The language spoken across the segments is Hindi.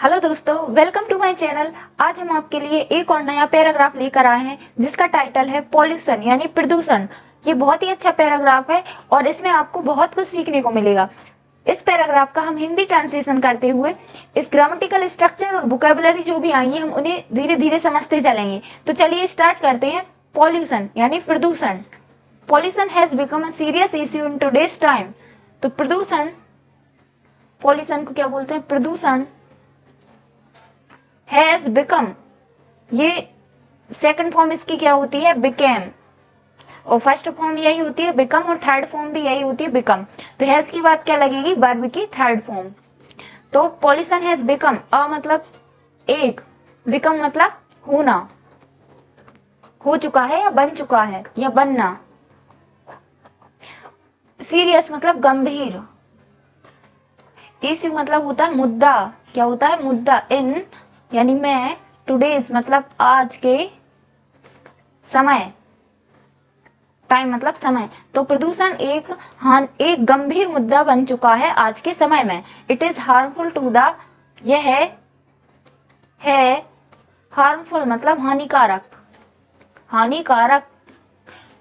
हेलो दोस्तों, वेलकम टू माय चैनल। आज हम आपके लिए एक और नया पैराग्राफ लेकर आए हैं जिसका टाइटल है पॉल्यूशन यानी प्रदूषण। ये बहुत ही अच्छा पैराग्राफ है और इसमें आपको बहुत कुछ सीखने को मिलेगा। इस पैराग्राफ का हम हिंदी ट्रांसलेशन करते हुए इस ग्रामेटिकल स्ट्रक्चर और वोकैबुलरी जो भी आई है हम उन्हें धीरे धीरे समझते चलेंगे। तो चलिए स्टार्ट करते हैं। पॉल्यूशन यानी प्रदूषण। Pollution has become a serious issue in today's time. तो प्रदूषण, पॉल्यूशन को क्या बोलते हैं? प्रदूषण हैज बिकम, ये सेकंड फॉर्म इसकी क्या होती है? बिकेम। और फर्स्ट फॉर्म यही होती है बिकम और थर्ड फॉर्म भी यही होती है बिकम। तो हैज की बात क्या लगेगी? वर्ब की थर्ड फॉर्म। तो पॉल्यूशन हैज बिकम, अ मतलब एक, बिकम मतलब होना, हो चुका है या बन चुका है या बनना। सीरियस मतलब गंभीर। इश्यू मतलब होता है मुद्दा। क्या होता है? मुद्दा। इन यानी मैं, टुडेज मतलब आज के, समय, टाइम मतलब समय। तो प्रदूषण एक गंभीर मुद्दा बन चुका है आज के समय में। It is harmful to the, यह है हार्मफुल मतलब हानिकारक, हानिकारक।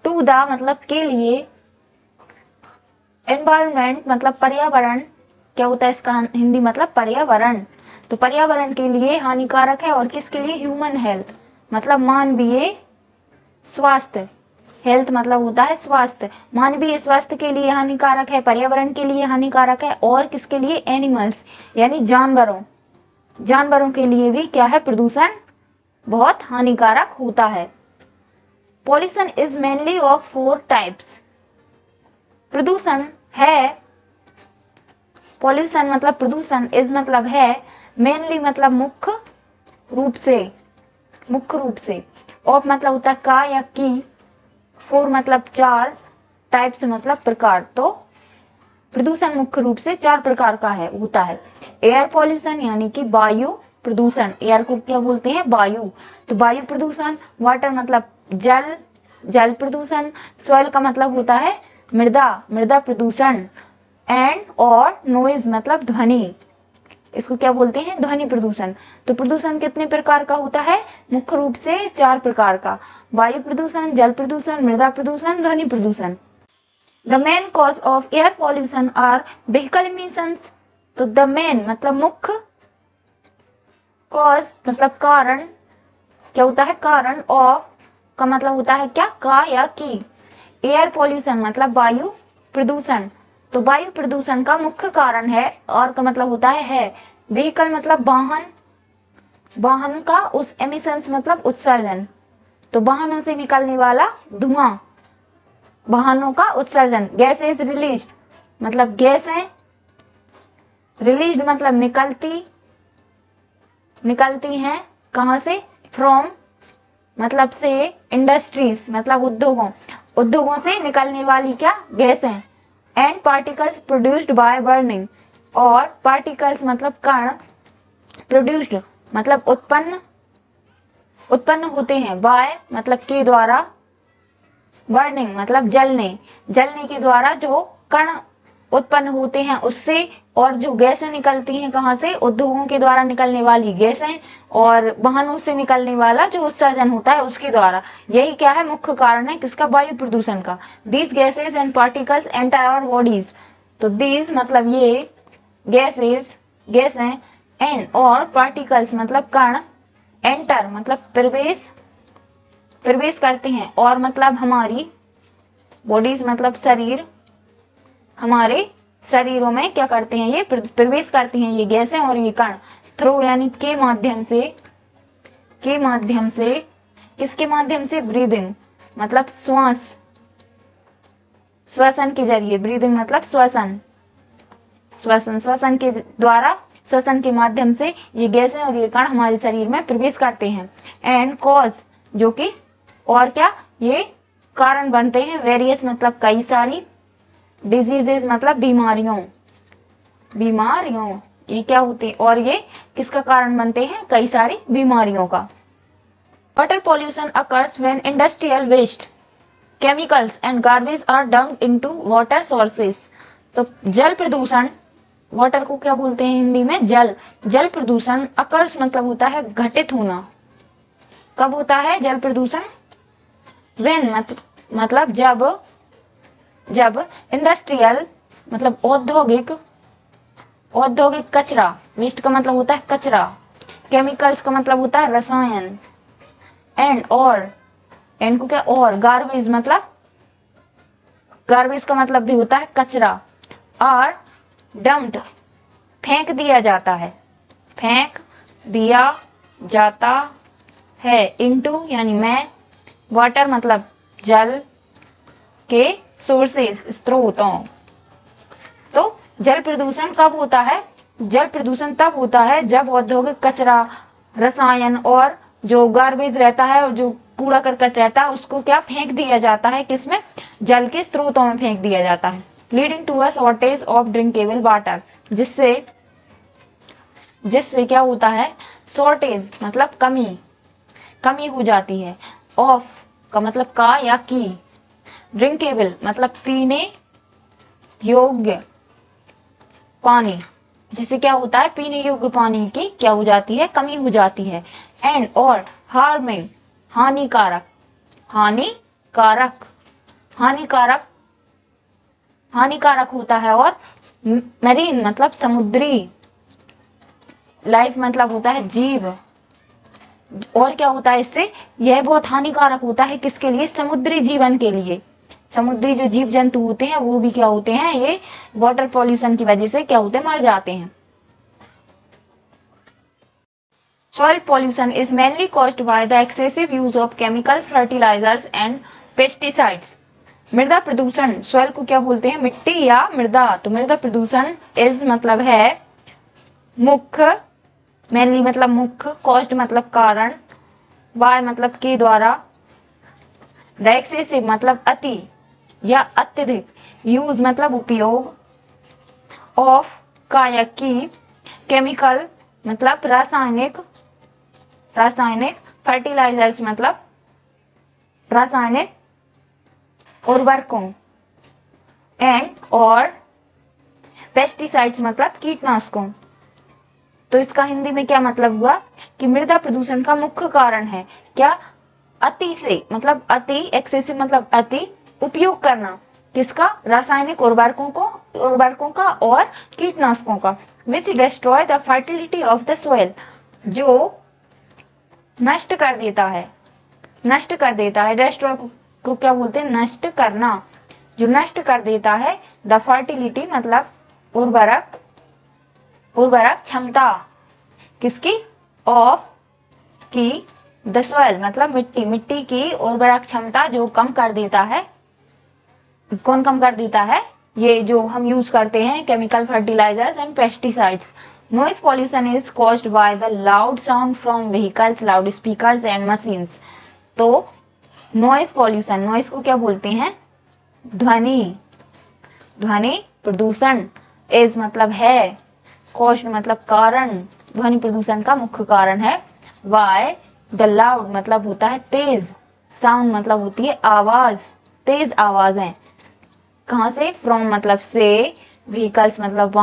टू द मतलब के लिए, एनवायरमेंट मतलब पर्यावरण। क्या होता है इसका हिंदी मतलब? पर्यावरण। तो पर्यावरण के लिए हानिकारक है और किसके लिए? ह्यूमन हेल्थ मतलब मानवीय स्वास्थ्य। हेल्थ मतलब होता है स्वास्थ्य। मानवीय स्वास्थ्य के लिए हानिकारक है, पर्यावरण के लिए हानिकारक है और किसके लिए? एनिमल्स यानी जानवरों, जानवरों के लिए भी क्या है? प्रदूषण बहुत हानिकारक होता है। Pollution is mainly of 4 types. प्रदूषण है, पॉल्यूशन मतलब प्रदूषण, इज मतलब है, मेनली मतलब मुख्य रूप से, मुख्य रूप से, ऑफ मतलब होता है का या की, 4 मतलब 4, टाइप्स मतलब प्रकार। तो प्रदूषण मुख्य रूप से 4 प्रकार का है, होता है। एयर पॉल्यूशन यानी कि वायु प्रदूषण, एयर को क्या बोलते हैं? वायु। तो वायु प्रदूषण। वाटर मतलब जल, जल प्रदूषण। सॉइल का मतलब होता है मृदा, मृदा प्रदूषण। एंड और नॉइज मतलब ध्वनि, इसको क्या बोलते हैं? ध्वनि प्रदूषण। तो प्रदूषण कितने प्रकार का होता है? मुख्य रूप से 4 प्रकार का। वायु प्रदूषण, जल प्रदूषण, मृदा प्रदूषण, ध्वनि प्रदूषण। The main cause of air pollution are vehicle emissions. तो द मेन मतलब मुख्य, कॉज मतलब कारण, क्या होता है? कारण। ऑफ का मतलब होता है क्या? का या की। एयर पॉल्यूशन मतलब वायु प्रदूषण। तो वायु प्रदूषण का मुख्य कारण है, और का मतलब होता है। व्हीकल मतलब वाहन, वाहन का उस एमिशंस मतलब उत्सर्जन। तो वाहनों से निकलने वाला धुआं, वाहनों का उत्सर्जन। गैसेज रिलीज मतलब गैसें, रिलीज मतलब निकलती, निकलती हैं कहां से? फ्रॉम मतलब से, इंडस्ट्रीज मतलब उद्योगों, उद्योगों से निकलने वाली क्या? गैसें। And particles produced by burning, और पार्टिकल्स मतलब कण, प्रोड्यूस्ड मतलब उत्पन्न, उत्पन्न होते हैं, बाय मतलब के द्वारा, बर्निंग मतलब जलने, जलने के द्वारा जो कण उत्पन्न होते हैं उससे, और जो गैसें निकलती हैं कहां से? उद्योगों के द्वारा निकलने वाली गैसें, और वाहनों से निकलने वाला जो उत्सर्जन होता है उसके द्वारा। यही क्या है? मुख्य कारण है किसका? वायु प्रदूषण का। These gases and particles enter our bodies. तो दीज मतलब ये, गैसेज गैसें, एंड और पार्टिकल्स मतलब कण, एंटर मतलब प्रवेश, प्रवेश करते हैं, और मतलब हमारी बॉडीज मतलब शरीर, हमारे शरीरों में क्या करते हैं? ये प्रवेश करती हैं ये गैसें और ये कण। थ्रू यानी के माध्यम से, के माध्यम से, किसके माध्यम से? ब्रीदिंग मतलब श्वास, श्वसन के जरिए। ब्रीदिंग मतलब श्वसन, श्वसन, श्वसन के द्वारा, श्वसन के माध्यम से ये गैसें और ये कण हमारे शरीर में प्रवेश करते हैं। एंड कॉज जो कि, और क्या? ये कारण बनते हैं। वेरियस मतलब कई सारी, डिजीजेज मतलब बीमारियों, बीमारियों ये क्या होते हैं? और ये किसका कारण बनते हैं? कई सारी बीमारियों का। Water pollution occurs when industrial waste, chemicals and garbage are dumped into water sources. तो जल प्रदूषण, वाटर को क्या बोलते हैं हिंदी में? जल। जल प्रदूषण अकर्स मतलब होता है घटित होना। कब होता है जल प्रदूषण? व्हेन मतलब जब इंडस्ट्रियल मतलब औद्योगिक कचरा, वेस्ट का मतलब होता है कचरा, केमिकल्स का मतलब होता है रसायन, एंड को क्या और, गार्बेज का मतलब भी होता है कचरा, और डम्प्ड फेंक दिया जाता है इनटू यानी में, वाटर मतलब जल के सोर्सेस स्रोतों। तो जल प्रदूषण कब होता है? जल प्रदूषण तब होता है जब औद्योगिक कचरा, रसायन और जो गार्बेज रहता है और जो कूड़ा करकट रहता है उसको क्या फेंक दिया जाता है, किसमें? जल के स्रोतों में फेंक दिया जाता है। Leading to a shortage of drinkable water, जिससे क्या होता है? शॉर्टेज मतलब कमी हो जाती है। ऑफ का मतलब का या की, ड्रिंकेबल मतलब पीने योग्य पानी, जिससे क्या होता है? पीने योग्य पानी की क्या हो जाती है? कमी हो जाती है। एंड और हार्मिंग हानिकारक होता है। और मरीन मतलब समुद्री, लाइफ मतलब होता है जीव। और क्या होता है इससे? यह बहुत हानिकारक होता है किसके लिए? समुद्री जीवन के लिए। समुद्री जो जीव जंतु होते हैं वो भी क्या होते हैं? ये वाटर पॉल्यूशन की वजह से क्या होते हैं? मर जाते हैं। Soil pollution is mainly caused by the excessive use of chemicals, fertilizers and pesticides. मृदा प्रदूषण, सॉइल को क्या बोलते हैं? मिट्टी या मृदा। तो मृदा प्रदूषण इज मतलब है मुख्य, मेनली मतलब मुख्य, कॉस्ट मतलब कारण, बाय मतलब के द्वारा, द एक्सेसिव मतलब अति या अत्यधिक, यूज मतलब उपयोग, ऑफ का या की, केमिकल मतलब रासायनिक, फर्टिलाइजर्स मतलब रासायनिक उर्वरकों, एंड और पेस्टिसाइड्स मतलब कीटनाशकों। तो इसका हिंदी में क्या मतलब हुआ कि मृदा प्रदूषण का मुख्य कारण है क्या? अति से मतलब अति, एक्सेसिव मतलब अति उपयोग करना, किसका? रासायनिक उर्वरकों का और कीटनाशकों का, which destroy the fertility of the soil, जो नष्ट कर देता है। डिस्ट्रॉय को क्या बोलते हैं? नष्ट करना, जो नष्ट कर देता है। द फर्टिलिटी मतलब उर्वरक क्षमता, किसकी? ऑफ की, द सॉइल मतलब मिट्टी की उर्वरक क्षमता जो कम कर देता है। कौन कम कर देता है? ये जो हम यूज करते हैं chemical fertilisers and pesticides. Noise pollution is caused by the loud sound from vehicles, loud speakers and machines. तो नॉइज पॉल्यूशन, नॉइज को क्या बोलते हैं? ध्वनि प्रदूषण, इज मतलब है, कॉस्ट मतलब कारण, ध्वनि प्रदूषण का मुख्य कारण है। वाई द लाउड मतलब होता है तेज, साउंड मतलब होती है आवाज, तेज आवाजें। कहाँ से? फ्रॉम मतलब से, व्हीकल्स मतलब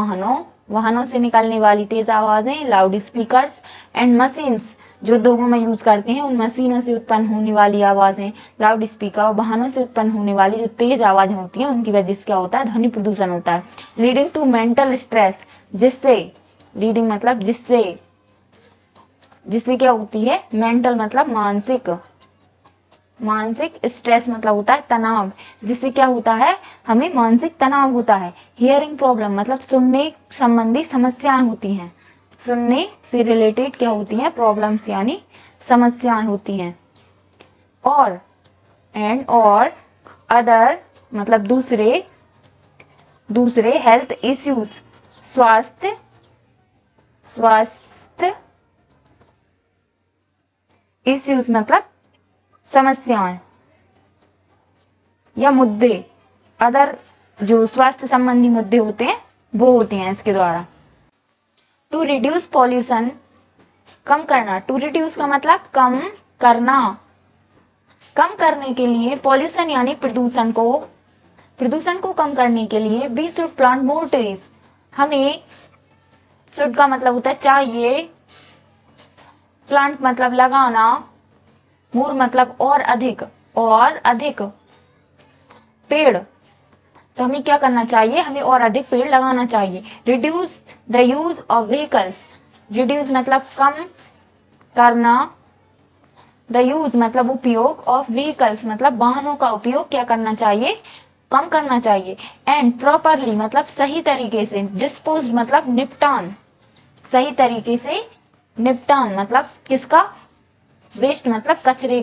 वाहनों से निकलने वाली तेज आवाजें, लाउड स्पीकर्स एंड मशीन्स जो उद्योगों में यूज करते हैं उन मशीनों से उत्पन्न होने वाली आवाजें, लाउड स्पीकर और वाहनों से उत्पन्न होने वाली जो तेज आवाजें होती हैं उनकी वजह से क्या होता है? ध्वनि प्रदूषण होता है। लीडिंग टू मेंटल स्ट्रेस, जिससे, लीडिंग मतलब जिससे क्या होती है? मेंटल मतलब मानसिक स्ट्रेस मतलब होता है तनाव, जिससे क्या होता है? हमें मानसिक तनाव होता है। हियरिंग प्रॉब्लम मतलब सुनने संबंधी समस्याएं होती हैं, सुनने से रिलेटेड क्या होती हैं? प्रॉब्लम्स यानी समस्याएं होती हैं। और अदर मतलब दूसरे हेल्थ इश्यूज, स्वास्थ्य इश्यूज मतलब समस्याएं या मुद्दे, अदर जो स्वास्थ्य संबंधी मुद्दे होते हैं वो होते हैं इसके द्वारा। टू रिड्यूस पॉल्यूशन, कम करना। टू रिड्यूस का मतलब कम करना, कम करने के लिए, पॉल्यूशन यानी प्रदूषण को कम करने के लिए we should plant more trees, हमें, शुड का मतलब होता है चाहिए, प्लांट मतलब लगाना, मोर मतलब और अधिक पेड़, तो हमें क्या करना चाहिए, हमें और अधिक पेड़ लगाना चाहिए। Reduce the use of vehicles, reduce मतलब कम करना, द यूज मतलब उपयोग, ऑफ व्हीकल्स मतलब वाहनों का उपयोग क्या करना चाहिए, कम करना चाहिए। एंड प्रॉपरली मतलब सही तरीके से, डिस्पोज मतलब निपटान, सही तरीके से निपटान मतलब किसका, वेस्ट मतलब कचरे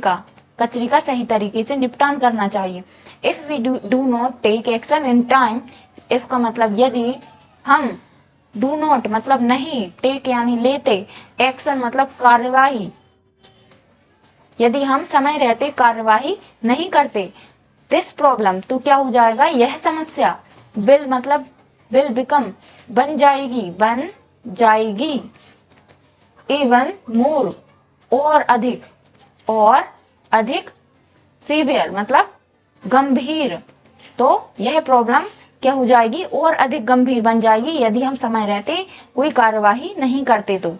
का सही तरीके से निपटान करना चाहिए। If we do not take action in time, if का मतलब यदि, हम डू नॉट मतलब नहीं, टेक यानी लेते, एक्शन मतलब कार्यवाही, यदि हम समय रहते कार्यवाही नहीं करते, दिस प्रॉब्लम तो क्या हो जाएगा, यह समस्या, विल मतलब विल बिकम बन जाएगी, इवन मोर और अधिक सीवियर मतलब गंभीर, तो यह प्रॉब्लम क्या हो जाएगी, और अधिक गंभीर बन जाएगी यदि हम समय रहते कोई कार्यवाही नहीं करते तो।